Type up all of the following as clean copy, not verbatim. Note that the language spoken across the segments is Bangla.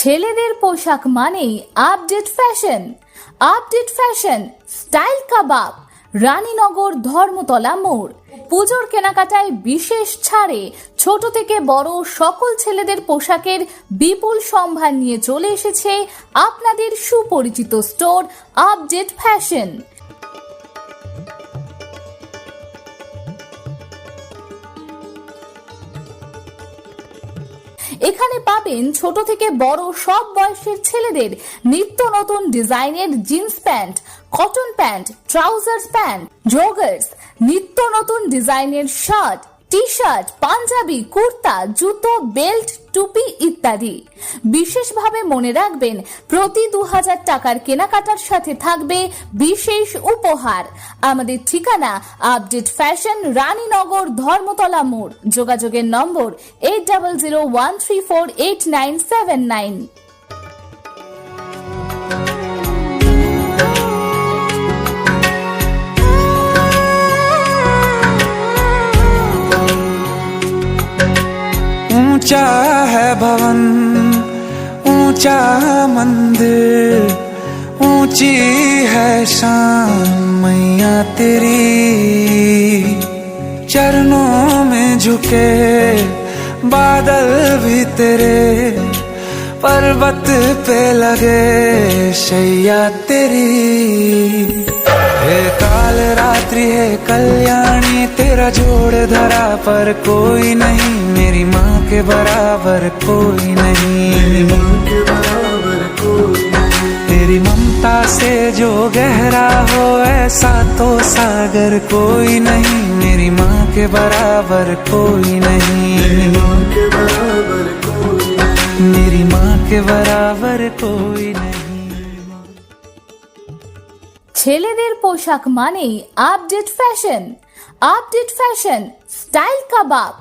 ছেলেদের পোশাক মানেই update fashion. Update fashion style কাবাব, রানীনগর ধর্মতলা মোড়। পুজোর কেনাকাটায় বিশেষ ছাড়ে ছোট থেকে বড় সকল ছেলেদের পোশাকের বিপুল সম্ভার নিয়ে চলে এসেছে আপনাদের সুপরিচিত স্টোর আপডেট ফ্যাশন। এখানে পাবেন ছোট থেকে বড় সব বয়সের ছেলেদের নিত্য নতুন ডিজাইনের jeans pant, cotton pant, trousers pant, joggers, নিত্য নতুন ডিজাইনের shirt, T shirt, Punjabi, kurta, জুতো, বেল্ট, টুপি ইত্যাদি। বিশেষভাবে মনে রাখবেন, প্রতি 2000 টাকার কেনাকাটার সাথে থাকবে বিশেষ উপহার। আমাদের ঠিকানা আপডেট ফ্যাশন, রানীনগর ধর্মতলা মোড়। যোগাযোগের নম্বর 8001348979। ऊंचा है भवन, ऊंचा मंदिर, ऊंची है शान मैया तेरी। चरणों में झुके बादल भी तेरे, पर्वत पे लगे शैया तेरी। हे काल रात्रि है कल्याणी, तेरा जोड़ धरा पर कोई नहीं, मेरी माँ के बराबर कोई नहीं। तेरी ममता से जो गहरा हो ऐसा तो सागर कोई नहीं, मेरी माँ के बराबर कोई नहीं। मेरी माँ के बराबर कोई नहीं। ছেলেদের পোশাক মানেই update fashion. Update fashion style কাবাব,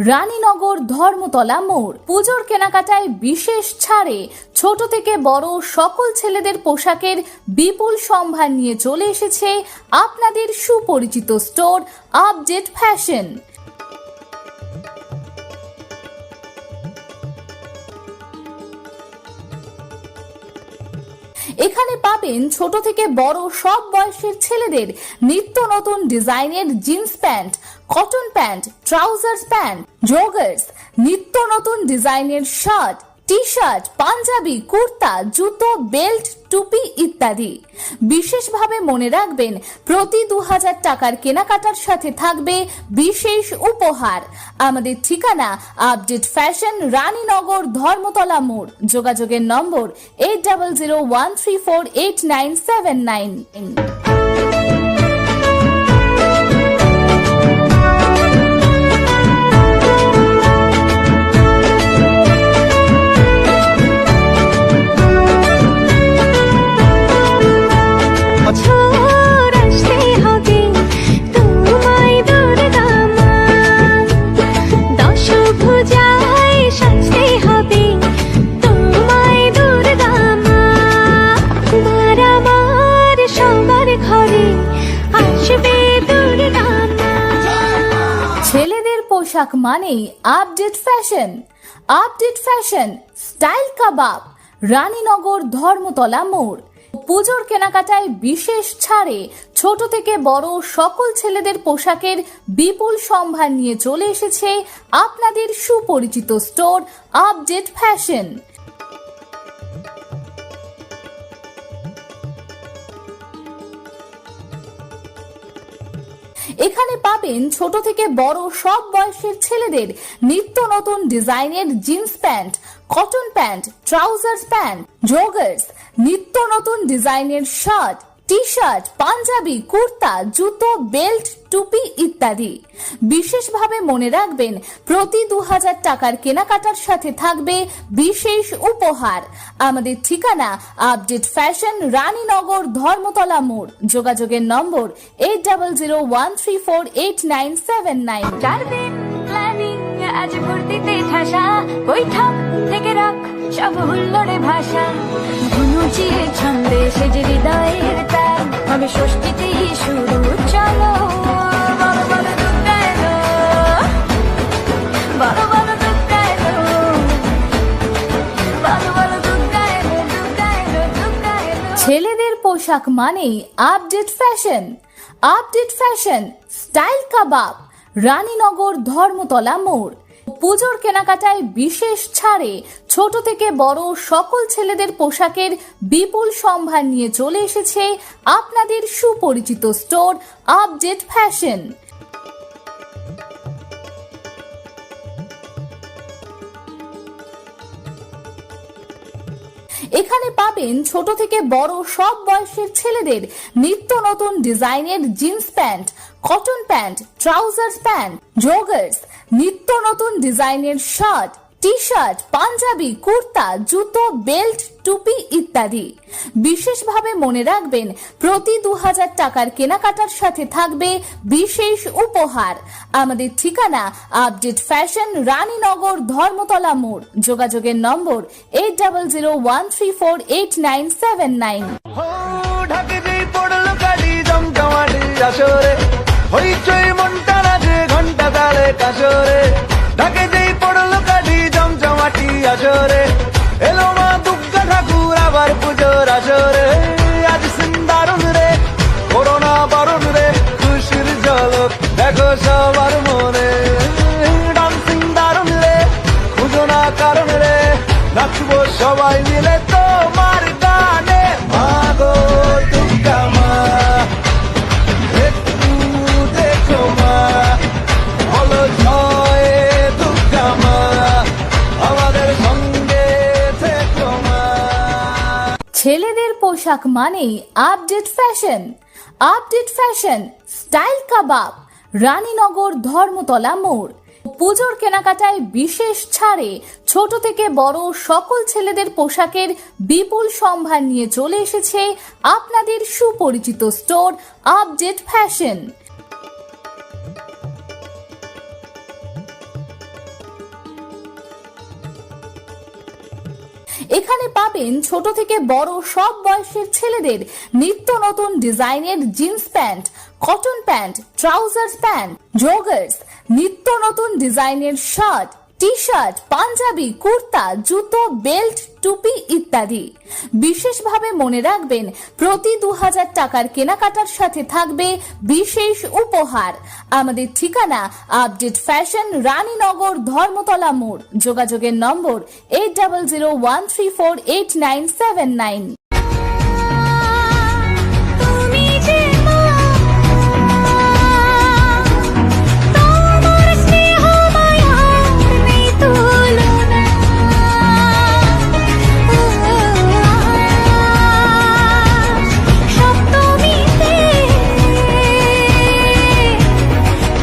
রানীনগর ধর্মতলা মোড়। পুজোর কেনাকাটায় বিশেষ ছাড়ে ছোট থেকে বড় সকল ছেলেদের পোশাকের বিপুল সম্ভার নিয়ে চলে এসেছে আপনাদের সুপরিচিত স্টোর আপডেট ফ্যাশন। এখানে পাবেন ছোট থেকে বড় সব বয়সের ছেলেদের নিত্য নতুন ডিজাইনের jeans pant, cotton pant, trousers pant, joggers, নিত্য নতুন ডিজাইনের shirt, T shirt, Punjabi, kurta, জুতো, বেল্ট, টুপি ইত্যাদি। বিশেষভাবে মনে রাখবেন, প্রতি 2000 টাকার কেনাকাটার সাথে থাকবে বিশেষ উপহার। আমাদের ঠিকানা আপডেট ফ্যাশন, রানীনগর ধর্মতলা মোড়। যোগাযোগের নম্বর 8001348979। ছেলেদের পোশাক মানেই update fashion. Update fashion style কাবাব, রানীনগর ধর্মতলা মোড়। পুজোর কেনাকাটায় বিশেষ ছাড়ে ছোট থেকে বড় সকল ছেলেদের পোশাকের বিপুল সম্ভার নিয়ে চলে এসেছে আপনাদের সুপরিচিত স্টোর আপডেট ফ্যাশন। এখানে পাবেন ছোট থেকে বড় সব বয়সের ছেলেদের নিত্য নতুন ডিজাইনের jeans pant, cotton pant, trousers pant, joggers, নিত্য নতুন ডিজাইনের shirt, T shirt, Punjabi, kurta, জুতো, বেল্ট, টুপি ইত্যাদি। বিশেষভাবে মনে রাখবেন, প্রতি 2000 টাকার কেনাকাটার সাথে থাকবে বিশেষ উপহার। আমাদের ঠিকানা আপডেট ফ্যাশন, রানীনগর ধর্মতলা মোড়। যোগাযোগের নম্বর 8001348979। আজ ভর্তিতে ঠাসা বৈঠক থেকে রাখ সব হুল্লোড়ে ভাষা, ধুনুচিয়ে ছন্দে সেজে হৃদয়ের তার হবে ষষ্ঠীতেই শুরু। চলো বলো বলো দুর্গা এলো, বলো বলো দুর্গা এলো, বলো বলো দুর্গা পোশাক মানেই update fashion. Update fashion, style কাবাব, রানীনগর ধর্মতলা মোড়। পুজোর কেনাকাটায় বিশেষ ছাড়ে ছোট থেকে বড় সকল ছেলেদের পোশাকের বিপুল সম্ভার নিয়ে চলে এসেছে আপনাদের সুপরিচিত স্টোর আপডেট ফ্যাশন। এখানে পাবেন ছোট থেকে বড় সব বয়সের ছেলেদের নিত্য নতুন ডিজাইনের jeans pant, cotton pant, trousers pant, joggers, নিত্য নতুন ডিজাইনের shirt, T shirt, Punjabi, kurta, জুতো, বেল্ট, টুপি ইত্যাদি। বিশেষভাবে মনে রাখবেন, প্রতি 2000 টাকার কেনাকাটার সাথে থাকবে বিশেষ উপহার। আমাদের ঠিকানা আপডেট ফ্যাশন, রানীনগর ধর্মতলা মোড়। যোগাযোগের নম্বর 8001348979। ঢাকে যেই পড়লো কালি জমজমাটি আসরে, হইচই মনটা নাচে ঘন্টা তালে কাসরে। ঢাকে যেই পড়লো কালি জমজমাটি আসরে, এলো মা দুর্গা ঠাকুর আবার পুজোর আসরে। আজ সিন্দারুন রে, করোনা বারণ রে, খুশির ঝলক দেখো সবার মনে। ডান্সিং দারুন রে, খুঁজো না কারণ রে, নাচবো সবাই মিলে তোমার গানে। মাগো দুর্গা মা, একটু দেখো মা, বলো জয় দুর্গা মা, আমাদের সঙ্গে থেকো মা। ছেলেদের পোশাক মানেই update fashion. Update fashion, style কাবাব, রানীনগর ধর্মতলা মোড়। পুজোর কেনাকাটায় বিশেষ ছাড়ে ছোট থেকে বড় সকল ছেলেদের পোশাকের বিপুল সম্ভার নিয়ে চলে এসেছে আপনাদের সুপরিচিত স্টোর আপডেট ফ্যাশন। এখানে পাবেন ছোট থেকে বড় সব বয়সের ছেলেদের নিত্য নতুন ডিজাইনের jeans pant, cotton pant, trousers pant, joggers, নিত্য নতুন ডিজাইনের shirt, T shirt, Punjabi, kurta, জুতো, বেল্ট, টুপি ইত্যাদি। বিশেষভাবে মনে রাখবেন, প্রতি 2000 টাকার কেনাকাটার সাথে থাকবে বিশেষ উপহার। আমাদের ঠিকানা আপডেট ফ্যাশন, রানীনগর ধর্মতলা মোড়। যোগাযোগের নম্বর 8001348979। তুমি যে মা, তোমার স্নেহ মায়ার নেই তুলনা। সপ্তমীতে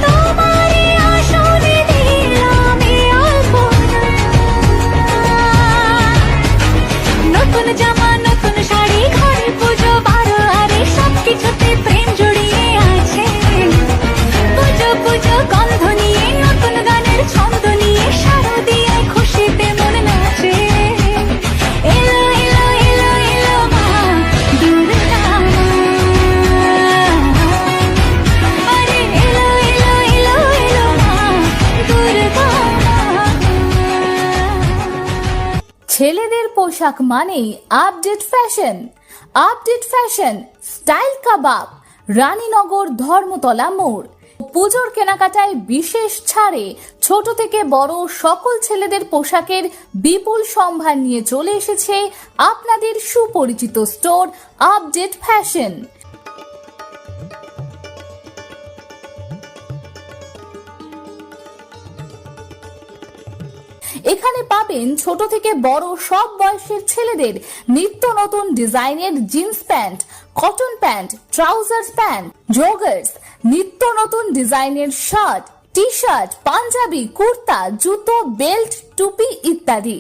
তোমারে আসনে দিলাম এই আলপনা। নতুন জামা, নতুন শাড়ি, ঘরে পুজো বারো, আরে সবকিছুতে প্রেম জড়িয়ে আছে। পুজো পুজো গন্ধ নিয়ে, নতুন গানের ছন্দ নিয়ে, শারদীয় খুশিতে মন নাচে। এলো এলো এলো এলো মা দুর্গা মা, আরে এলো এলো এলো এলো মা দুর্গা মা। ছেলেদের পোশাক মানেই update fashion. Update fashion, style কাবাব, রানীনগর ধর্মতলা মোড়। পুজোর কেনাকাটায় বিশেষ ছাড়ে ছোট থেকে বড় সকল ছেলেদের পোশাকের বিপুল সম্ভার নিয়ে চলে এসেছে আপনাদের সুপরিচিত স্টোর আপডেট ফ্যাশন। এখানে পাবেন ছোট থেকে বড় সব বয়সের ছেলেদের নিত্য নতুন ডিজাইনের jeans pant, cotton pant, trousers pant, joggers, নিত্য নতুন ডিজাইনের shirt, T shirt, Punjabi, kurta, জুতো, বেল্ট, টুপি ইত্যাদি।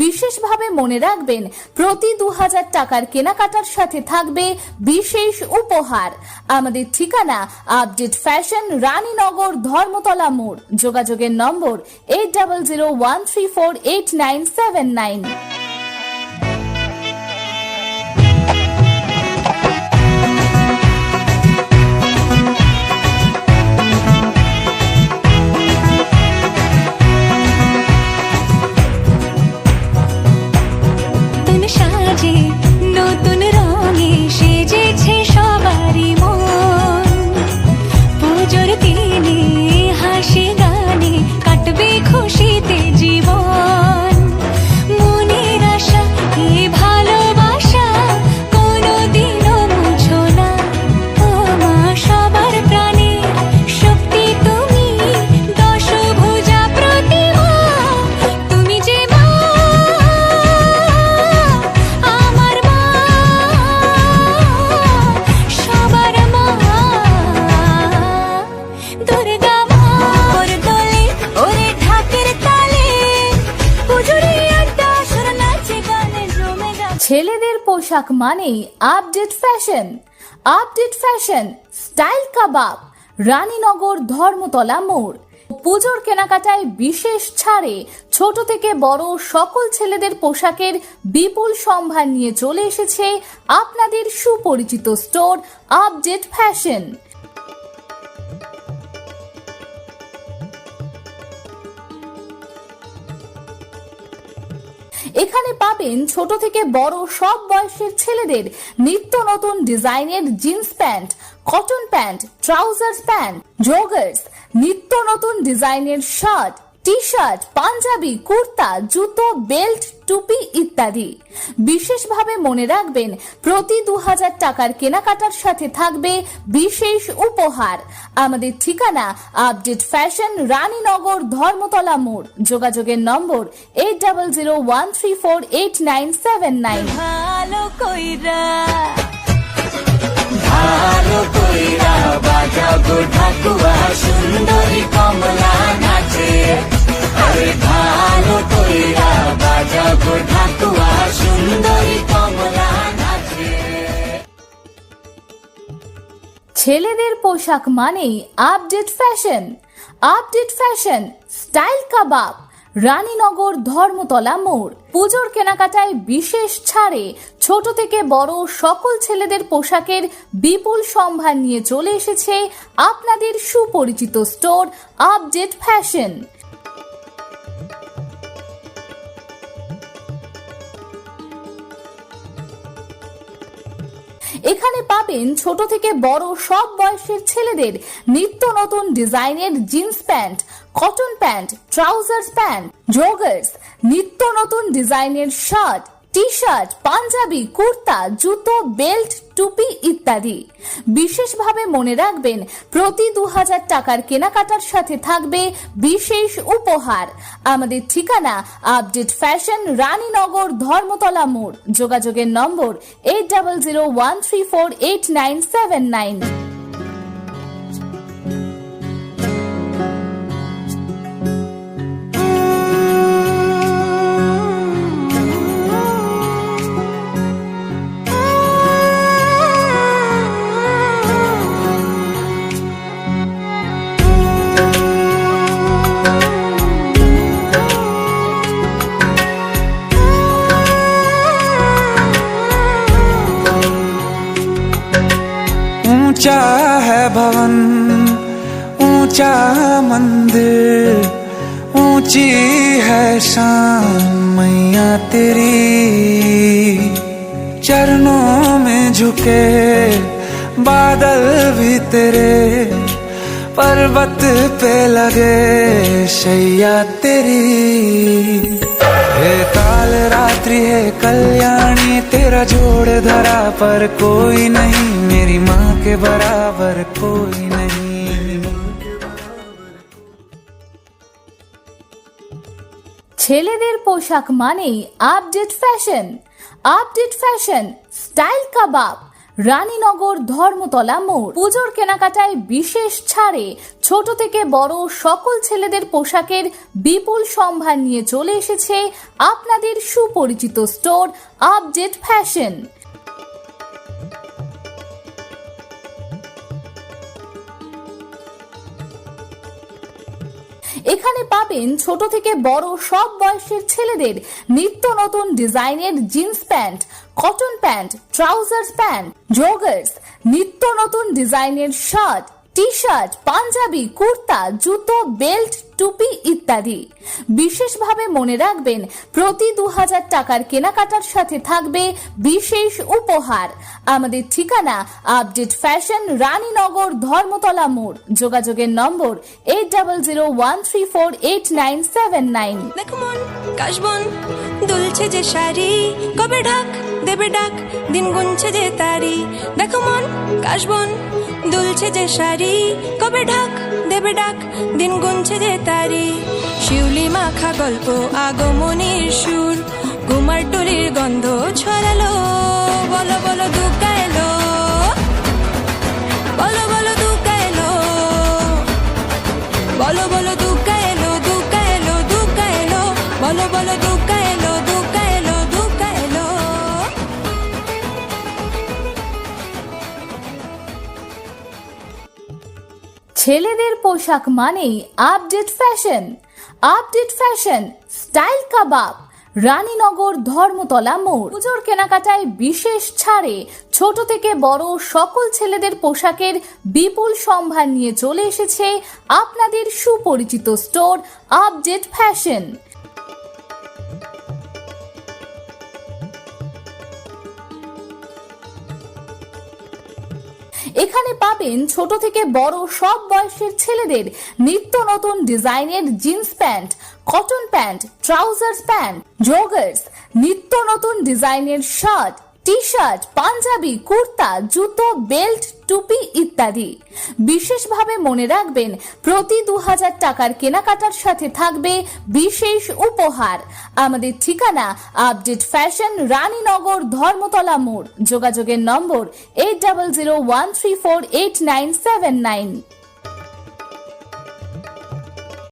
বিশেষভাবে মনে রাখবেন, প্রতি 2000 টাকার কেনাকাটার সাথে থাকবে বিশেষ উপহার। আমাদের ঠিকানা আপডেট ফ্যাশন, রানীনগর ধর্মতলা মোড়। যোগাযোগের নম্বর 8001348979। নতুন সাজে, নতুন রঙে সেজে পোশাক মানেই update fashion. Update fashion, style কাবাব, রানীনগর ধর্মতলা মোড়। পুজোর কেনাকাটায় বিশেষ ছাড়ে ছোট থেকে বড় সকল ছেলেদের পোশাকের বিপুল সম্ভার নিয়ে চলে এসেছে আপনাদের সুপরিচিত স্টোর আপডেট ফ্যাশন। এখানে পাবেন ছোট থেকে বড় সব বয়সের ছেলেদের নিত্য নতুন ডিজাইনের jeans pant, cotton pant, trouser pant, joggers, নিত্য নতুন ডিজাইনের shirt, T shirt, Punjabi, kurta, জুতো, বেল্ট, টুপি ইত্যাদি। বিশেষভাবে মনে রাখবেন, প্রতি 2000 টাকার কেনাকাটার সাথে থাকবে বিশেষ উপহার। আমাদের ঠিকানা আপডেট ফ্যাশন, রানীনগর ধর্মতলা মোড়। যোগাযোগের নম্বর 8001348979। ভালো কইরা বাজাও গো ঠাকুয়া, সুন্দরী কমলা নাচে। আরে ভালো কইরা বাজাও গো ঠাকুয়া, সুন্দরী কমলা নাচে। ছেলেদের পোশাক মানেই update fashion. Update fashion, style কাবাব, রানীনগর ধর্মতলা মোড়। পুজোর কেনাকাটায় বিশেষ ছাড়ে ছোট থেকে বড় সকল ছেলেদের পোশাকের বিপুল সম্ভার নিয়ে চলে এসেছে আপনাদের সুপরিচিত স্টোর আপডেট ফ্যাশন। এখানে পাবেন ছোট থেকে বড় সব বয়সের ছেলেদের নিত্য নতুন ডিজাইনের jeans pant, cotton pant, trouser pant, joggers, নিত্য নতুন ডিজাইনের shirt, T shirt, Punjabi, kurta, জুতো, বেল্ট, টুপি ইত্যাদি। বিশেষভাবে মনে রাখবেন, প্রতি 2000 টাকার কেনাকাটার সাথে থাকবে বিশেষ উপহার। আমাদের ঠিকানা আপডেট ফ্যাশন, রানীনগর ধর্মতলা মোড়। যোগাযোগের নম্বর 8001348979। ऊंचा है भवन, ऊंचा मंदिर, ऊंची है शान मैया तेरी। चरणों में झुके बादल भी तेरे, पर्वत पे लगे शैया तेरी। हे काल रात्रि है कल्याणी, तेरा जोड़ धरा पर कोई नहीं, मेरी माँ के बराबर कोई नहीं। ছেলেদের পোশাক মানেই update fashion. Update fashion, style কাবাব, রানীনগর ধর্মতলা মোড়। পুজোর কেনাকাটায় বিশেষ ছাড়ে ছোট থেকে বড় সকল ছেলেদের পোশাকের বিপুল সম্ভার নিয়ে চলে এসেছে আপনাদের সুপরিচিত স্টোর আপডেট ফ্যাশন। এখানে পাবেন ছোট থেকে বড় সব বয়সের ছেলেদের নিত্য নতুন ডিজাইনের jeans pant, cotton pant, trouser pant, joggers, নিত্য নতুন ডিজাইনের shirt, T shirt, Punjabi, kurta, জুতো, বেল্ট, টুপি ইত্যাদি। বিশেষভাবে মনে রাখবেন, প্রতি 2000 টাকার কেনাকাটার সাথে থাকবে বিশেষ উপহার। আমাদের ঠিকানা আপডেট ফ্যাশন, রানীনগর ধর্মতলা মোড়। যোগাযোগের নম্বর 8001348979। দেখো মন কাশবন দুলছে যে শাড়ি, কবে ঢাক দেবে ডাক, দিন গুনছে যে তারি। দেখো মন কাশবন দুলছে যে শাড়ি, কবে ঢাক দেবে ডাক, দিন গুনছে যে তারি। শিউলি মাখা গল্প, আগমনীর সুর, কুমারটুলির গন্ধ ছড়ালো। বলো বলো দুর্গা এলো, বলো বলো দুর্গা এলো, বলো বলো দুর্গা এলো, দুর্গা এলো, দুর্গা এলো, বলো বলো দুর্গা এলো, দুর্গা এলো, দুর্গা এলো। ছেলেদের পোশাক মানেই update fashion. Update fashion, style কাবাব, রানীনগর, ধর্মতলা মোড়। পুজোর কেনাকাটায় বিশেষ ছাড়ে ছোট থেকে বড় সকল ছেলেদের পোশাকের বিপুল সম্ভার নিয়ে চলে এসেছে আপনাদের সুপরিচিত স্টোর আপডেট ফ্যাশন। এখানে পাবেন ছোট থেকে বড় সব বয়সের ছেলেদের নিত্য নতুন ডিজাইনের jeans pant, cotton pant, trousers pant, joggers, নিত্য নতুন ডিজাইনের shirt, T shirt, Punjabi, kurta, জুতো, বেল্ট, টুপি ইত্যাদি। বিশেষভাবে মনে রাখবেন, প্রতি 2000 টাকার কেনাকাটার সাথে থাকবে বিশেষ উপহার। আমাদের ঠিকানা আপডেট ফ্যাশন, রানীনগর, ধর্মতলা মোড়। যোগাযোগের নম্বর 8001348979।